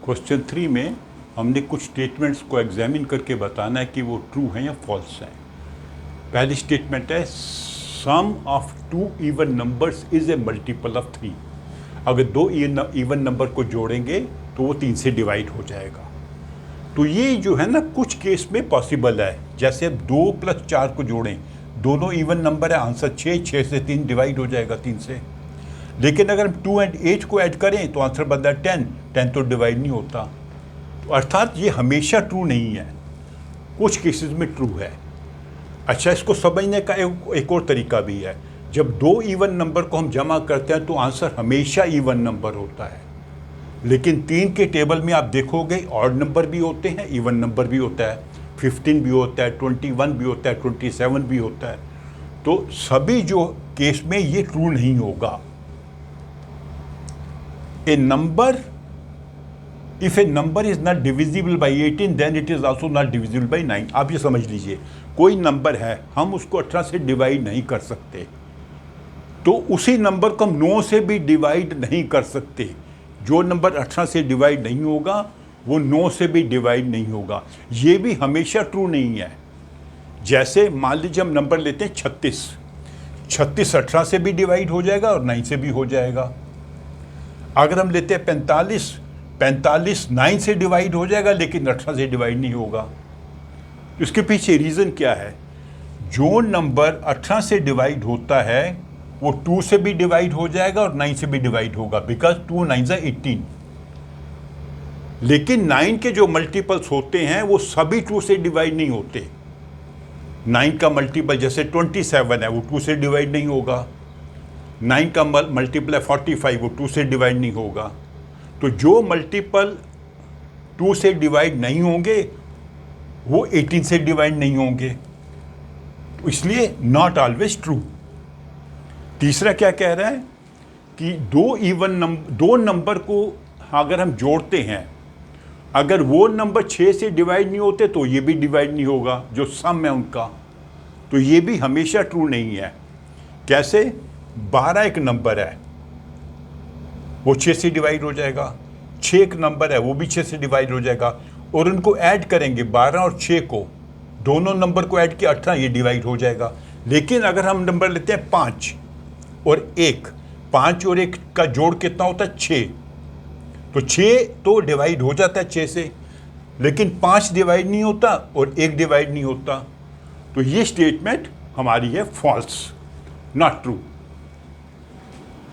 Question 3 में हमने कुछ स्टेटमेंट्स को एग्जामिन करके बताना है कि वो ट्रू हैं या फॉल्स हैं। पहली स्टेटमेंट है sum of two even numbers is a multiple of 3। अगर दो इवन नंबर को जोड़ेंगे तो वो 3 से डिवाइड हो जाएगा। तो ये जो है ना कुछ केस में पॉसिबल है, जैसे अब 2 + 4 को जोड़ें, दोनों इवन नंबर है, आंसर 6 से 3 डिवाइड हो जाएगा 3 से। लेकिन अगर हम 2 और 8 को ऐड करें तो आंसर बनता है 10 तो डिवाइड नहीं होता। तो अर्थात ये हमेशा ट्रू नहीं है, कुछ केसेस में ट्रू है। अच्छा, इसको समझने का एक और तरीका भी है। जब दो इवन नंबर को हम जमा करते हैं तो आंसर हमेशा इवन नंबर होता है, लेकिन 3 के टेबल में आप देखोगे ऑड नंबर भी होते हैं, इवन नंबर भी होता है, 15 भी होता है, 21 भी होता है, 27 भी होता है। तो सभी जो केस में ये ट्रू नहीं होगा। A number, if a number is not divisible by 18, then it is also not divisible by 9। आप ये समझ लीजिए, कोई नंबर है, हम उसको 18 से डिवाइड नहीं कर सकते, तो उसी नंबर को हम 9 से भी डिवाइड नहीं कर सकते। जो नंबर 18 से डिवाइड नहीं होगा वो 9 से भी डिवाइड नहीं होगा। ये भी हमेशा ट्रू नहीं है। जैसे मान लीजिए हम नंबर लेते हैं 36, 36 18 से भी डिवाइड हो जाएगा और 9 से भी हो जाएगा। अगर हम लेते हैं 45, 45 9 से डिवाइड हो जाएगा लेकिन 18 से डिवाइड नहीं होगा। इसके पीछे रीज़न क्या है? जो नंबर 18 से डिवाइड होता है वो 2 से भी डिवाइड हो जाएगा और 9 से भी डिवाइड होगा, बिकॉज 2 9 = 18। लेकिन 9 के जो मल्टीपल्स होते हैं वो सभी 2 से डिवाइड नहीं होते। 9 का मल्टीपल जैसे 27 है, वो 2 से डिवाइड नहीं होगा। 9 का मल्टीपल है 45, वो 2 से डिवाइड नहीं होगा। तो जो मल्टीपल 2 से डिवाइड नहीं होंगे वो 18 से डिवाइड नहीं होंगे, तो इसलिए नॉट ऑलवेज ट्रू। तीसरा क्या कह रहा है कि दो नंबर को अगर हम जोड़ते हैं, अगर वो नंबर 6 से डिवाइड नहीं होते तो ये भी डिवाइड नहीं होगा, जो सम है उनका। तो ये भी हमेशा ट्रू नहीं है। कैसे? 12 एक नंबर है, वो 6 से डिवाइड हो जाएगा। 6 एक नंबर है, वो भी 6 से डिवाइड हो जाएगा। और उनको ऐड करेंगे 12 और 6 को, दोनों नंबर को ऐड किया 18, ये डिवाइड हो जाएगा। लेकिन अगर हम नंबर लेते हैं 5 और 1, 5 और 1 का जोड़ कितना होता है? 6। तो 6 तो डिवाइड हो जाता है 6 से, लेकिन 5 डिवाइड नहीं होता और 1 डिवाइड नहीं होता। तो ये स्टेटमेंट हमारी है फॉल्स, नॉट ट्रू।